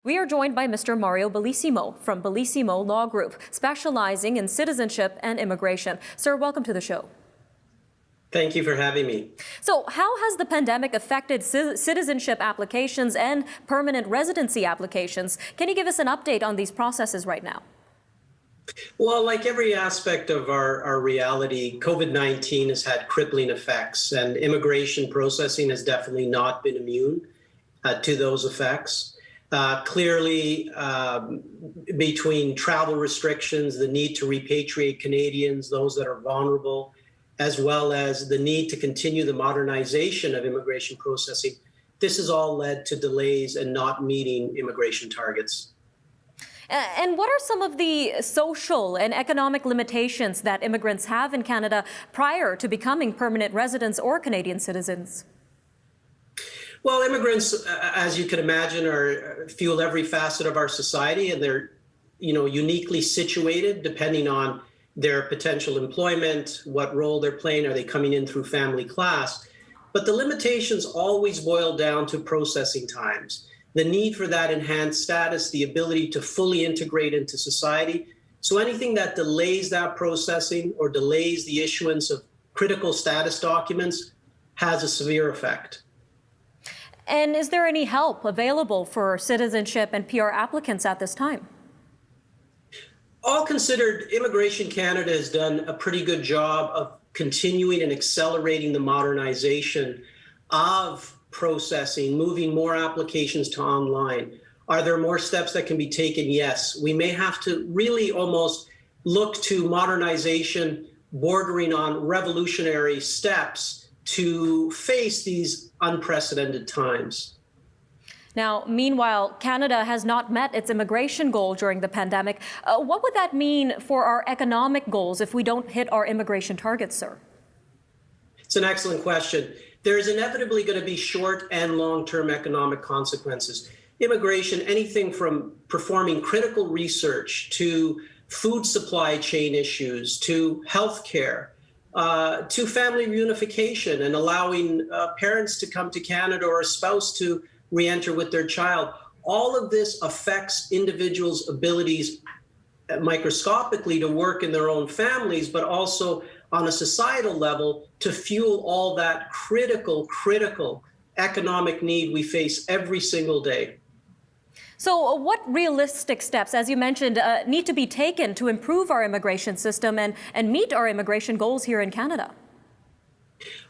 We are joined by Mr. Mario Bellissimo from Bellissimo Law Group, specializing in citizenship and immigration. Sir, welcome to the show. Thank you for having me. So how has the pandemic affected citizenship applications and permanent residency applications? Can you give us an update on these processes right now? Well, like every aspect of our reality, COVID-19 has had crippling effects, and immigration processing has definitely not been immune to those effects. Clearly, between travel restrictions, the need to repatriate Canadians, those that are vulnerable, as well as the need to continue the modernization of immigration processing, this has all led to delays and not meeting immigration targets. And what are some of the social and economic limitations that immigrants have in Canada prior to becoming permanent residents or Canadian citizens? Well, immigrants, as you can imagine, fuel every facet of our society, and they're, uniquely situated depending on their potential employment, what role they're playing, are they coming in through family class? But the limitations always boil down to processing times, the need for that enhanced status, the ability to fully integrate into society. So anything that delays that processing or delays the issuance of critical status documents has a severe effect. And is there any help available for citizenship and PR applicants at this time? All considered, Immigration Canada has done a pretty good job of continuing and accelerating the modernization of processing, moving more applications to online. Are there more steps that can be taken? Yes. We may have to really almost look to modernization bordering on revolutionary steps to face these unprecedented times. Now, meanwhile, Canada has not met its immigration goal during the pandemic. What would that mean for our economic goals if we don't hit our immigration targets, sir? It's an excellent question. There is inevitably going to be short and long-term economic consequences. Immigration, anything from performing critical research to food supply chain issues, to healthcare, to family reunification and allowing parents to come to Canada or a spouse to re-enter with their child. All of this affects individuals' abilities microscopically to work in their own families, but also on a societal level to fuel all that critical economic need we face every single day. So what realistic steps, as you mentioned, need to be taken to improve our immigration system and meet our immigration goals here in Canada?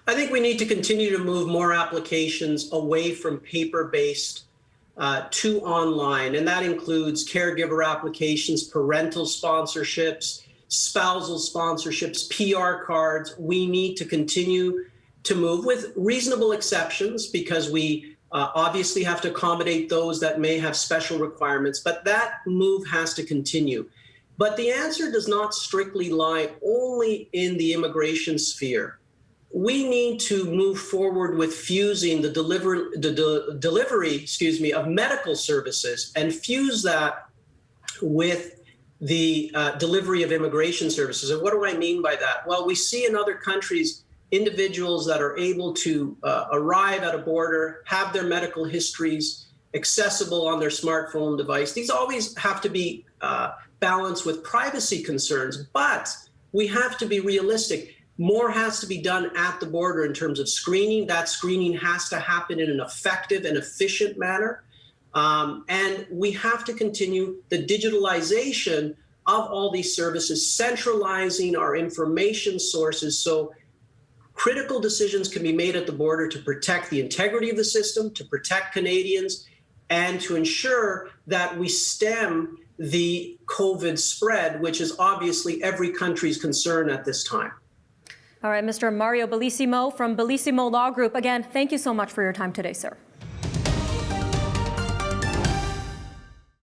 I think we need to continue to move more applications away from paper-based to online, and that includes caregiver applications, parental sponsorships, spousal sponsorships, PR cards. We need to continue to move with reasonable exceptions because we obviously have to accommodate those that may have special requirements, but that move has to continue. But the answer does not strictly lie only in the immigration sphere. We need to move forward with fusing the delivery of medical services and fuse that with the delivery of immigration services. And what do I mean by that? Well, we see in other countries individuals that are able to arrive at a border, have their medical histories accessible on their smartphone device. These always have to be balanced with privacy concerns, but we have to be realistic. More has to be done at the border in terms of screening. That screening has to happen in an effective and efficient manner. And we have to continue the digitalization of all these services, centralizing our information sources so critical decisions can be made at the border to protect the integrity of the system, to protect Canadians, and to ensure that we stem the COVID spread, which is obviously every country's concern at this time. All right, Mr. Mario Bellissimo from Bellissimo Law Group. Again, thank you so much for your time today, sir.